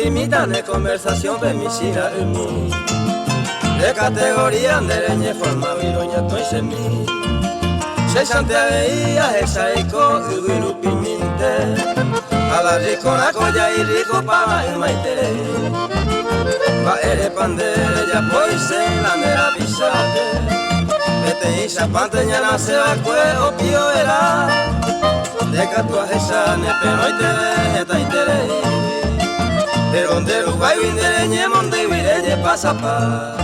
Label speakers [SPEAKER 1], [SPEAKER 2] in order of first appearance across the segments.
[SPEAKER 1] pimita de conversación femicida en mí. De categoría de leñe forma viroña estoy semí. Se santea veía esa eco y viru piminte. A la rico la colla y rico para el maitere. Va ere pandere ya poise la mera pisate. Vete y zapante ya nace va cue o pio era. De catuaje sane pero y te vegeta y te reí. De donde Uruguay vindereñe monte y vireñe pasa pa.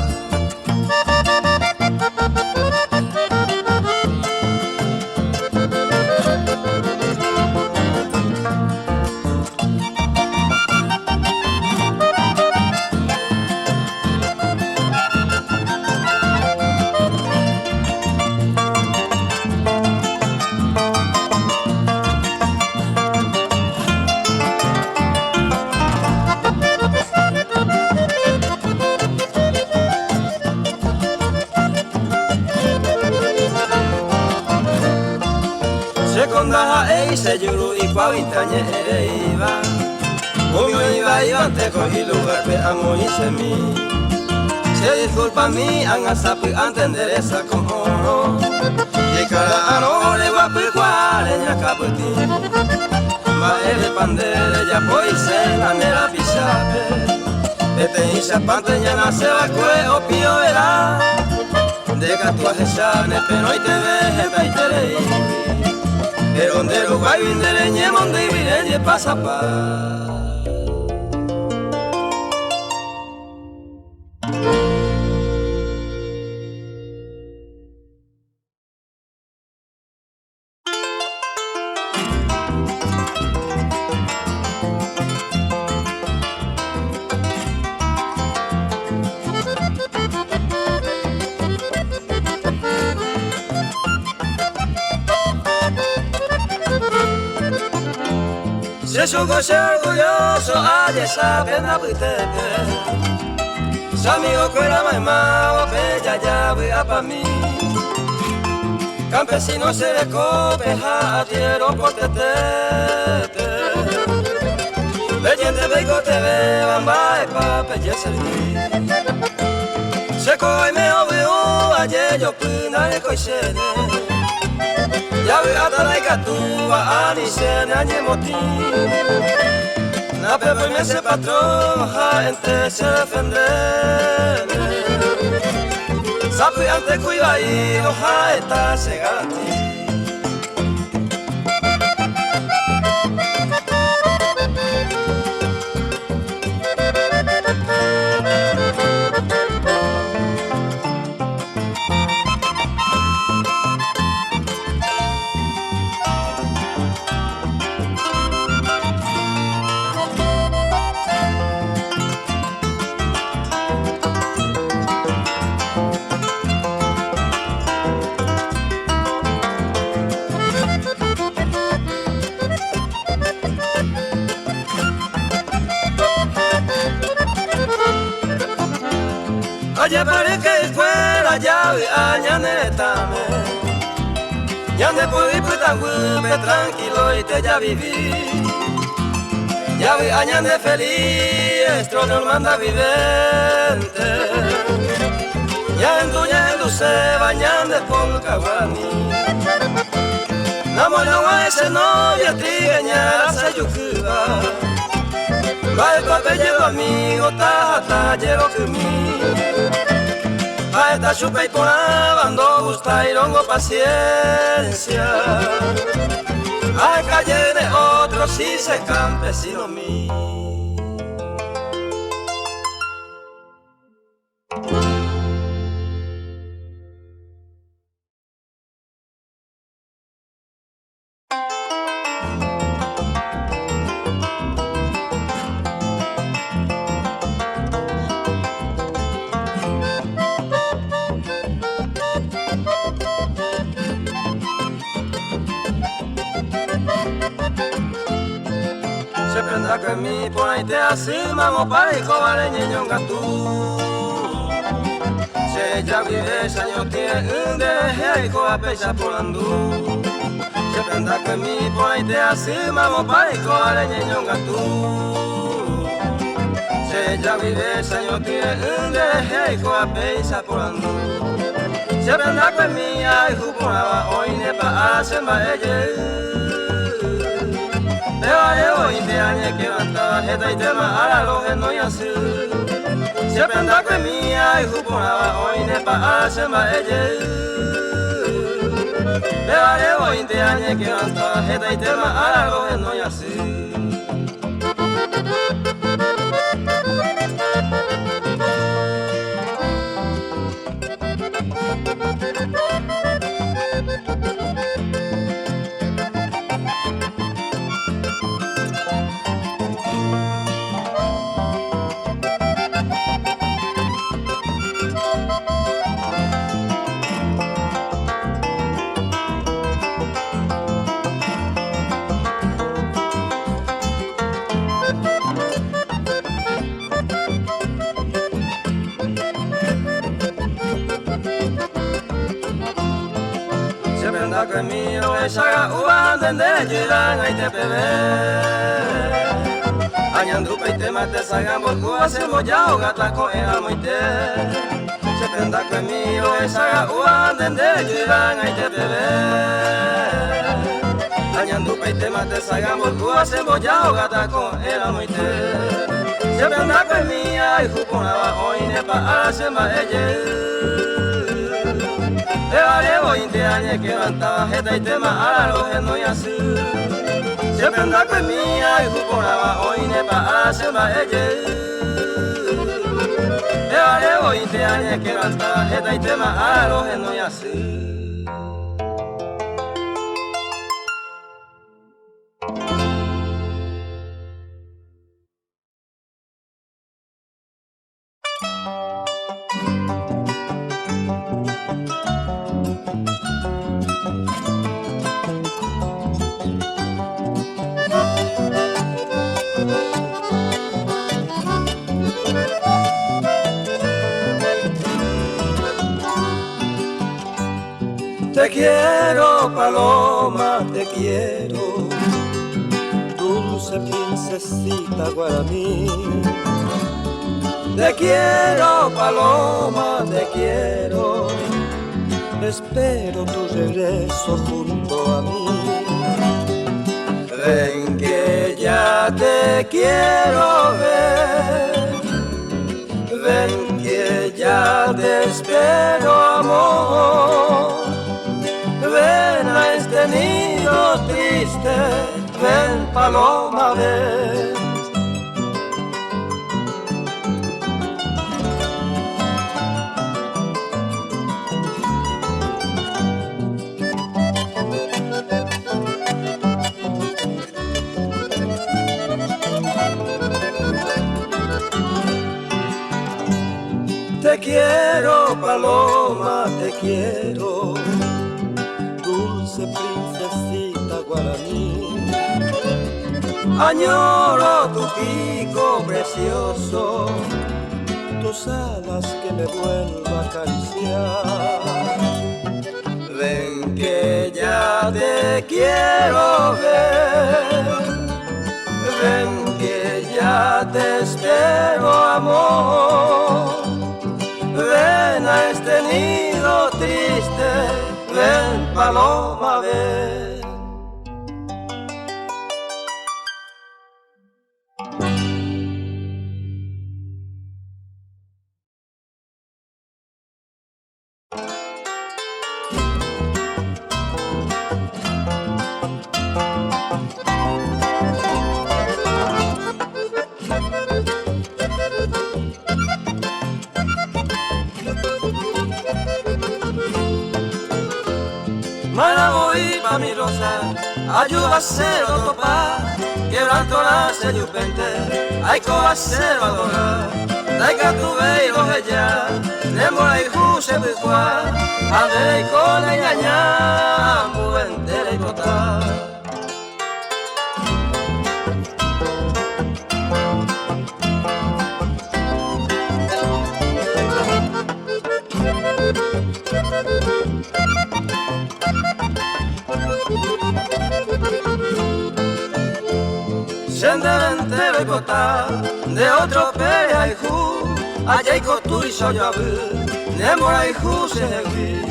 [SPEAKER 1] Se yuru y cuavitañe iba. Uno iba y ante cogí lugar pe amo y semí. Se disculpa a mí, han asapi entender esa como oro. Y cada ano le va a picuar en la caputi. Va el pandere ya poise la nera pisape. Vete y zapante ya nace va cue o pio era. De catuaje sane pero y te vegeta y te reí. De donde Uruguay vindereñe monte y vireñe pasa pa. Se sugo se orgulloso ay esa pena pitete. Su amigo cuera maimao bella ya vea pa' mí. Campesino se le copeja a tierra potete. Leyende veigo te ve bamba y pa' pellece se coi me obvio ayer yo pina le coisene. Ya ve hasta la ikatua ani se nañe moti. Na pepe me se patrón ja ente se defende. Sapi ante cuida y hoja está se garanti. Oye, parece que fuera llave añanetame. Ya me puedo ir tan tranquilo y te ya viví. Ya vi añane feliz, esto no manda vivente. Ya en tu se bañan de polcaguani. Namo no a ese novio trigueña se yucuba. Va el papello amigo, ta llevo que mí. A esta chupa y por abando gusta y longo paciencia. A calle de otros si se campesino mío. Se prendrá que mi por ahí te asimamos para hijo vale ñeño gatú. Se ya vive años tiene un deje hijo a pecha por andú. Se prendrá que mi por ahí te asimamos para hijo vale ñeño gatú. ya vive sanyo tiende hey ko apeisa porando se prenda con mía y jupona hoy ne pa hace ma ella te vale hoy te añe que canta heta y tema ara lo que no ya se prenda con mía y jupona hoy ne pa hace ma ella te vale hoy te añe que canta heta y tema ara lo que no ya se Conmigo esa uva dende jiran ay te bebe añandu peite mate sagan por cuba se mollao gata con el amoite se prenda conmigo esa uva dende jiran ay te bebe añandu peite mate sagan por cuba se mollao gata con el amoite se prenda conmigo y jupona hoy ne pa hace ma te vale hoy te añe que cantaba jeta y tema ara lo que no ya se prenda con mía y jupona hoy ne pa hace ma ella te vale hoy te añe que cantaba jeta y tema ara lo que no ya se Te quiero, paloma, te quiero, dulce princesita guaraní. Te quiero, paloma, te quiero, espero tu regreso junto a mí. Ven que ya te quiero ver, ven que ya te espero, amor. Ven a este nido triste, ven paloma, ven. Te quiero, paloma, te quiero, dulce princesita guaraní. Añoro tu pico precioso, tus alas que me vuelvo a acariciar. Ven que ya te quiero ver, ven que ya te espero, amor. Ven a este nido triste, ven paloma, ven. Maraboí pa mi rosa, ayuda a cero topa, quebranto la señupente, hay coa cero adorar, daiga tu beiro ella, nemora y juse bicua, ande y con engañar, ambu entera y total. Sende vente lo bota de otro pere hijo allá tu y soy yo ne mora hijo se vi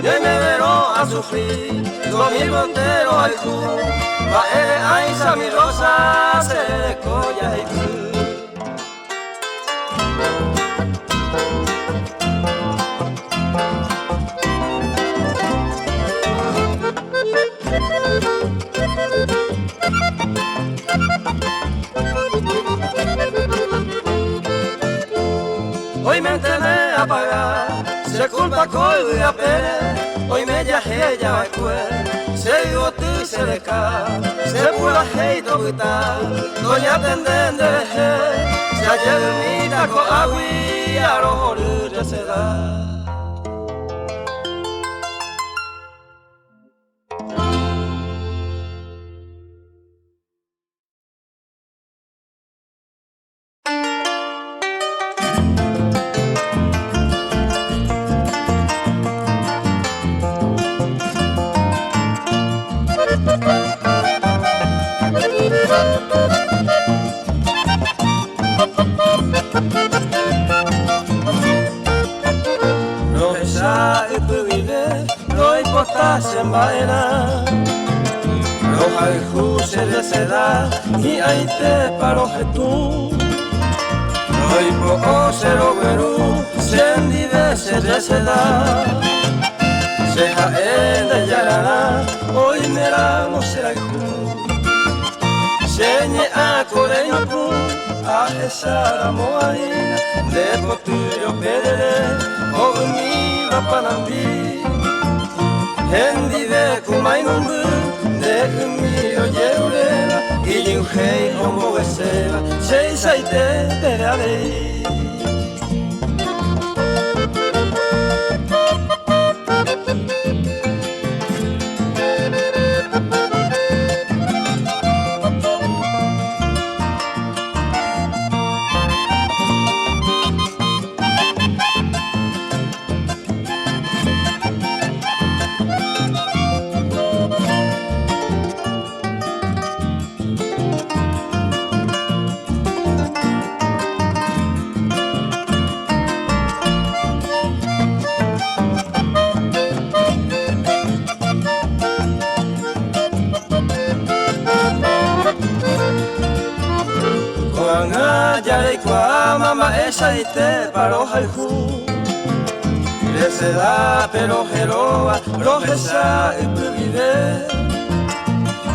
[SPEAKER 1] ne me veró a sufrir conmigo entero hijo va ay sa mi rosa se coya hijo. Hoy me enteré a pagar, se culpa coi a pere, hoy me viajé ya a cue, se digo tú se le cae, se pula heito guitar, doña tendende se ayer mi taco agui, a lo ya se da. En vaina, roja y juse de seda, y ahí te paro que tú. Hoy poco se lo verú, se endive se de seda, se jaen de yarana, hoy me la no será hijo. Señe a coreño pu, a esa la moarina, de potuyo pedere, o mi la panambi. Hendi de kumai numbu, de kumio yerureba, y yuhei homo beseba, sei saite perarei. Esa y te paro haiku le se da pero jeroa rojesa y vive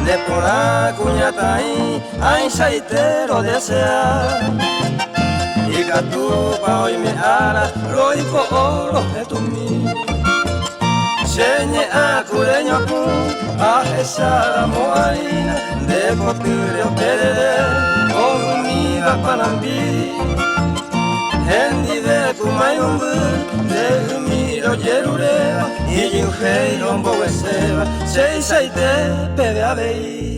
[SPEAKER 1] le pora cuñatai ai saitero desea y catupa hoy me ara lo hijo oro de tu mi señe a cureño pu a esa la moarina de poturio perere con mi va panambi. Hendi de kumayumbu, de miro yerureba, y yuhei rombo beseba, sei saite pede abei.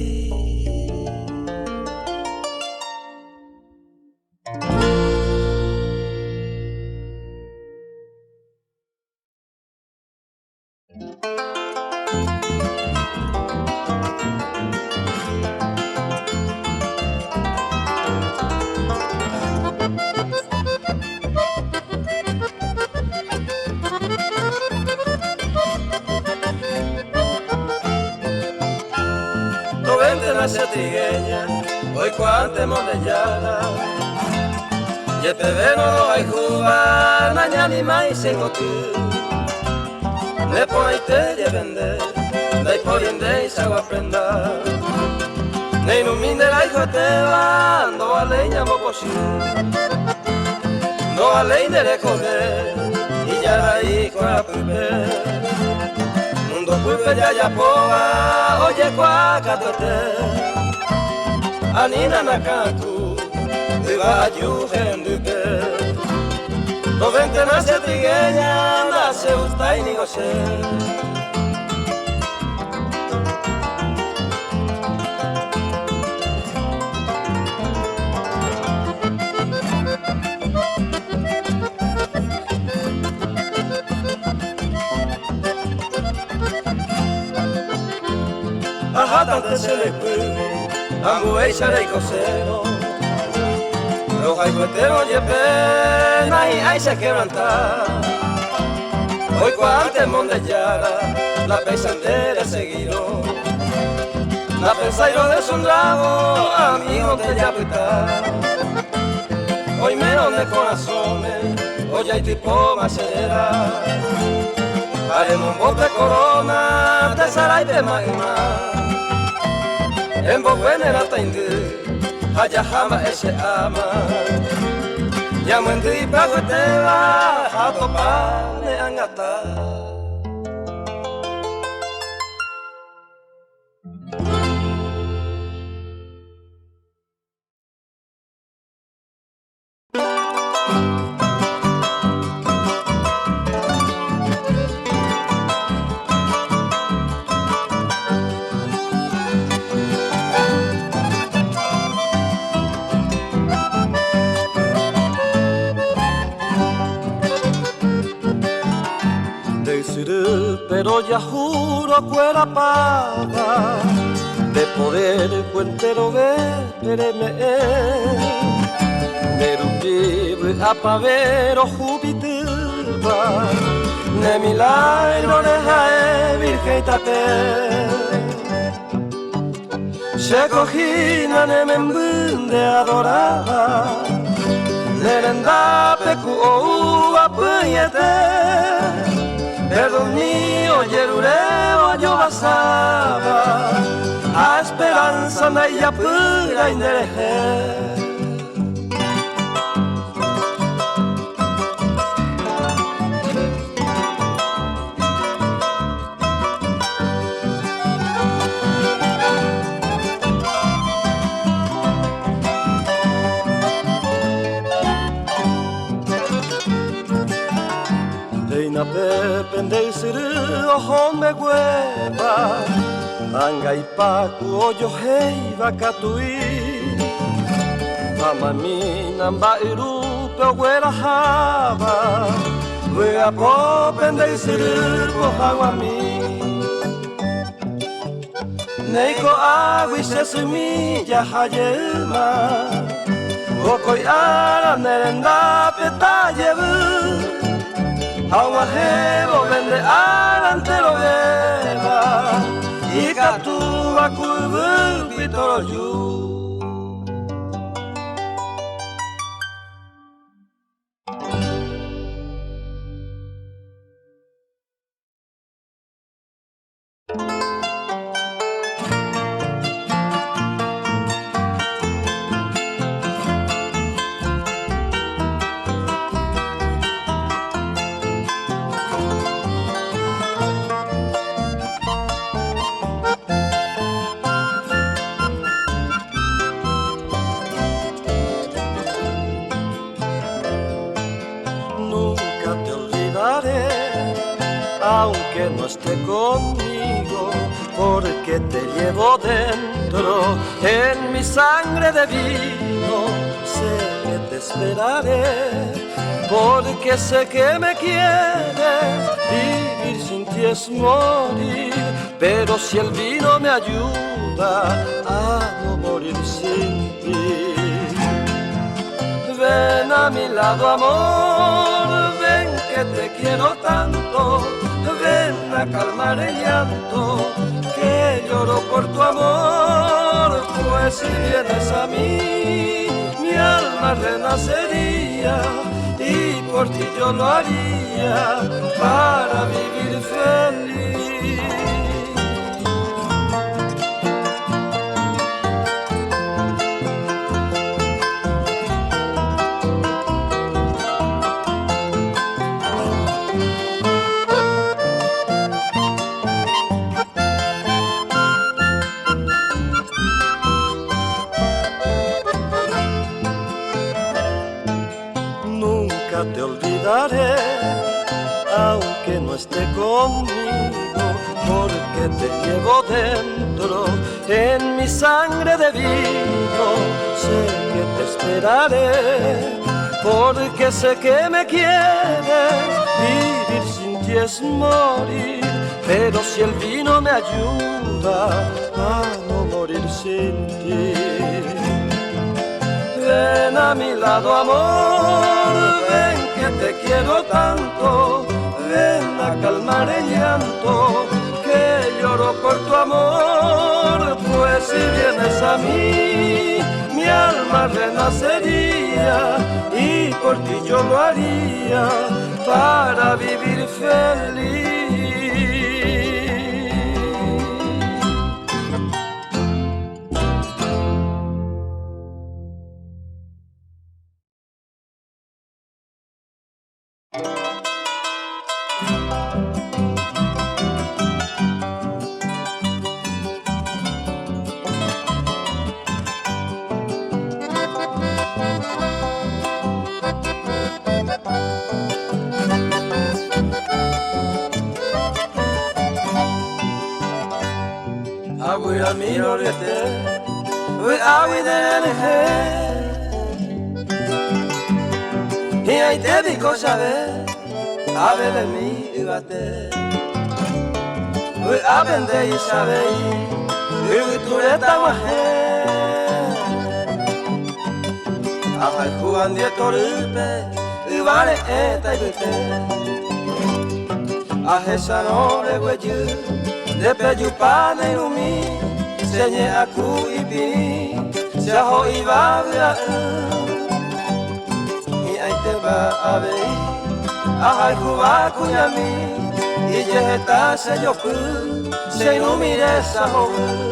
[SPEAKER 1] Se trigueña, hoy cuante mondellana, y el pedero hay juba, mañana mais en otu, ne poite de vender, dai poyende y agua prenda, ne inuminde la hijo te va, no a leña mocosi, no a leña de coger, y ya la hijo a primer. Pulpe ya poa, oye cuacatote, anina nakatu, viva yuhendupe. No vente nace trigueña, nace usta y nigoce. Tante se le puede, angueisha de cosero, Los jaicueteros y pena y ahí se quebrantar. Hoy cuante mondellada, la pesantera seguido. La pensairo de su lado, amigo de Yapuita. Hoy menos de corazones, hoy hay tipo macera. Haremos un bote corona, de saray de magma. En Boguenera tainde, allá jama ese ama. Llamo en ti pago te va, a topar de angata.
[SPEAKER 2] Pero ya juro fuera paga de poder cuentero verme Nerupibre a pavero Júpiter ne milagro de jae virgen tate se cogina ne membunde adorada nerenda pecu o apuyete. Perdón mío, yerureo yo basaba, a esperanza na ella pura indereje. Deina pepen de siri ojo me hueva, anga y pacu oyo heiva catui, amamina mbairupe huera java, wea popen de siri ojaguami. Neiko agui se semilla hayema, okoi ara nerenda petayevu. Agua jebo vende alante lo lleva y catuba cubu pitoro yu. Aunque no esté conmigo, porque te llevo dentro, en mi sangre de vino, sé que te esperaré, porque sé que me quieres, vivir sin ti es morir, pero si el vino me ayuda a no morir sin ti. Ven a mi lado, amor, ven que te quiero tanto, ven a calmar el llanto, que lloro por tu amor, pues si vienes a mí, mi alma renacería, y por ti yo lo haría, para vivir feliz. Te olvidaré, aunque no esté conmigo, porque te llevo dentro, en mi sangre de vino, sé que te esperaré, porque sé que me quieres, vivir sin ti es morir, pero si el vino me ayuda a no morir sin ti. Ven a a mi lado, amor, ven que te quiero tanto, ven a calmar el llanto, que lloro por tu amor, pues si vienes a mí, mi alma renacería, y por ti yo lo haría, para vivir feliz.
[SPEAKER 1] Agüira miro rete, we agüi de leje. Y ahí te digo saber, ave de mí ibate. We abende y sabe, y tu reta guaje. Aja juan de torpe, y vale eta y vete. Aje sanore güeyu. De peyupana y rumi, señe aku y pini, se ajo y babra. Y ahí te va a ver, ajá y cuba cuñami, y yeheta se yoku, se no mire esa joven.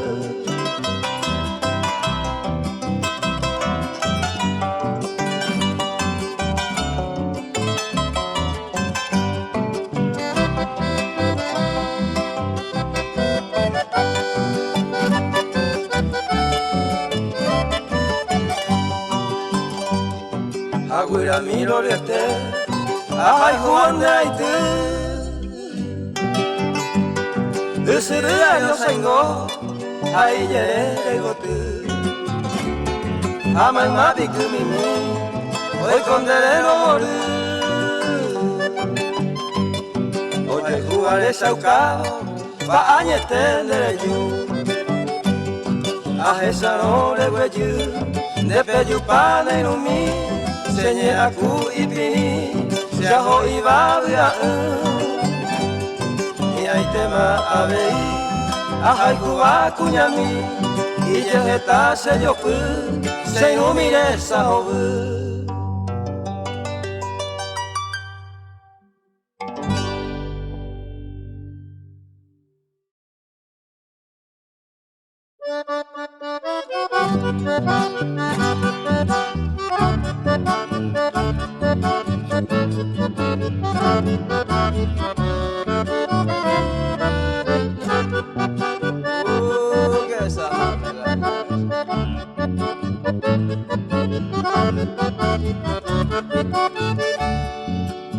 [SPEAKER 1] Agüira miro rete, ay Juan de Haití. Usuru ayo saingo, ay yere gotu. Amai mabiku mimi, hoy condere noru. Hoy jugaré saucao, va añete dereyu. Ajesa no le hueyu, de peyupana y rumi. Señe aku y pini, se ajo y babia. Y ahí te ma a ver, ajá y cuba cuñami, y yeheta se yoku, se no mire esa joven.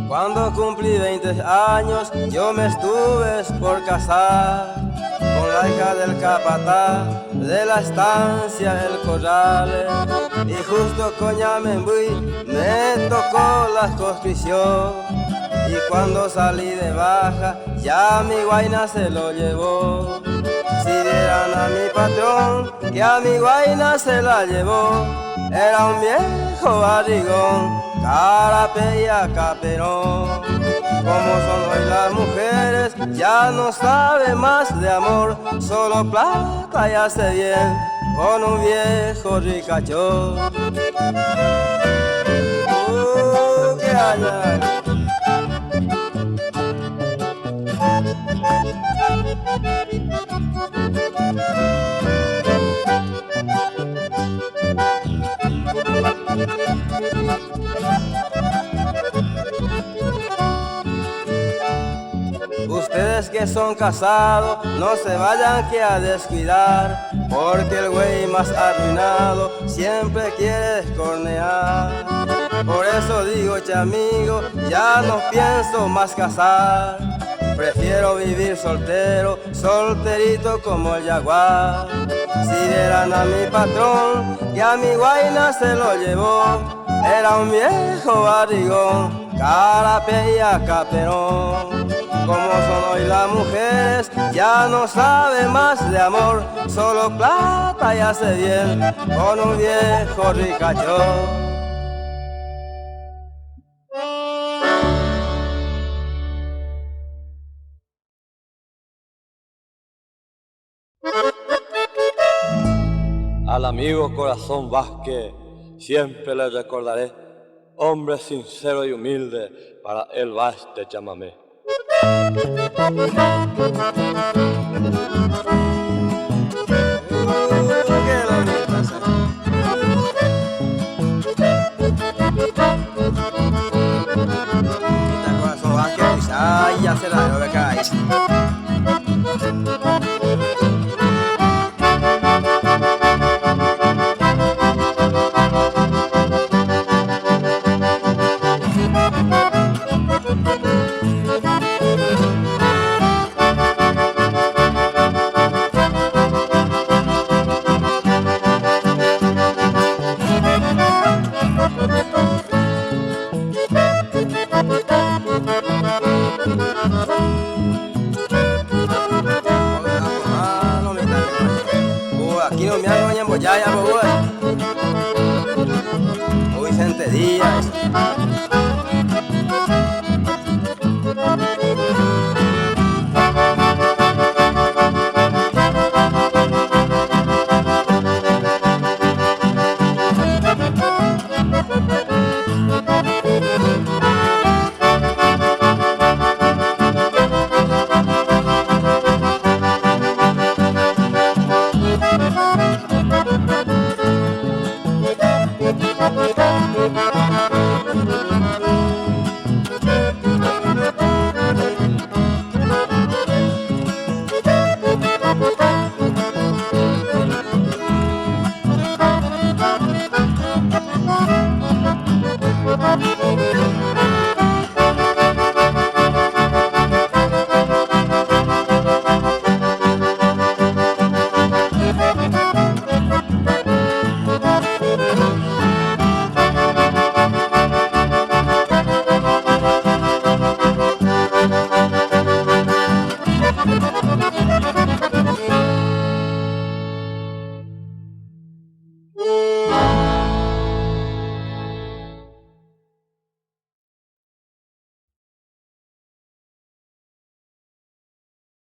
[SPEAKER 1] Cuando cumplí 20 años, yo me estuve por casar con la hija del capataz de la estancia El Corral. Y justo Coñamembuy me tocó la conscripción. Y cuando salí de baja, ya mi guaina se lo llevó. Si vieran a mi patrón, que a mi guaina se la llevó. Era un viejo barrigón, carape y acaperón. Como son hoy las mujeres, ya no sabe más de amor. Solo plata y hace bien con un viejo ricachón. ¡Qué año! Ustedes que son casados, no se vayan que a descuidar, porque el güey más arruinado siempre quiere escornear. Por eso digo, chamigo, ya no pienso más casar. Prefiero vivir soltero, solterito como el jaguar. Si vieran a mi patrón, que a mi guaina se lo llevó. Era un viejo barrigón, carape y acaperón. Como son hoy las mujeres, ya no sabe más de amor. Solo plata y hace bien con un viejo ricachón.
[SPEAKER 2] Al amigo Corazón Vázquez siempre le recordaré, hombre sincero y humilde, para él va este chamamé.
[SPEAKER 1] Corazón Vázquez, ay, ya se la debo de caer. Aquí no me hago en Boyaya, boy. O Vicente Díaz.